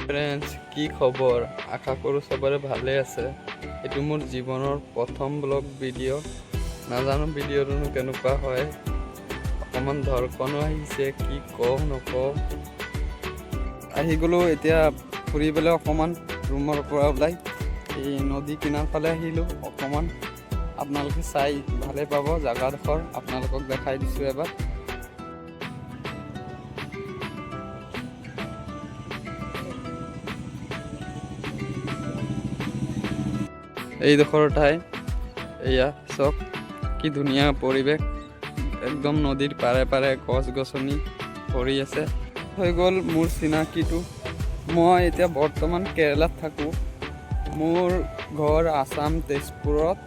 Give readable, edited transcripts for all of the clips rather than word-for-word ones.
Friends, কি খবৰ? আশা কৰোঁ চবৰে ভালে আছে। এইটো মোৰ জীৱনৰ প্ৰথম ব্লগ ভিডিঅ'। নাজানো ভিডিঅ'টোনো কেনেকুৱা হয়, অকণমান ধৰকনো আহিছে, কি কওঁ নকওঁ। আহি গ'লোঁ এতিয়া ফুৰিবলৈ অকণমান ৰুমৰ পৰা ওলাই এই নদী কিনাৰ ফালে আহিলোঁ অকণমান। আপোনালোকে চাই ভালে পাব জেগাডোখৰ, আপোনালোকক দেখাই দিছোঁ এবাৰ। এইডোখৰ ঠাই এয়া চাওক, কি ধুনীয়া পৰিৱেশ, একদম নদীৰ পাৰে পাৰে গছ গছনি ভৰি আছে। হৈ গ'ল মোৰ চিনাকিটো। মই এতিয়া বৰ্তমান কেৰেলাত থাকোঁ। মোৰ ঘৰ আসাম তেজপুৰত।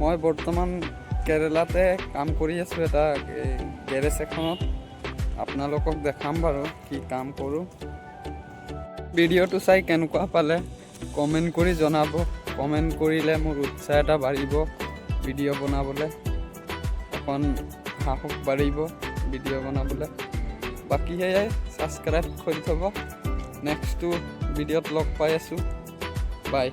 মই বৰ্তমান কেৰেলাতে কাম কৰি আছোঁ এটা গেৰেজ এখনত। আপোনালোকক দেখাম বাৰু কি কাম কৰোঁ। ভিডিঅ'টো চাই কেনেকুৱা পালে কমেণ্ট কৰি জনাব। কমেণ্ট কৰিলে মোৰ উৎসাহ এটা বাঢ়িব ভিডিঅ' বনাবলৈ, অকণ সাহস বাঢ়িব ভিডিঅ' বনাবলৈ। বাকী সেয়াই, ছাবস্ক্ৰাইব কৰি থ'ব। নেক্সটটো ভিডিঅ'ত লগ পাই আছোঁ। বাই।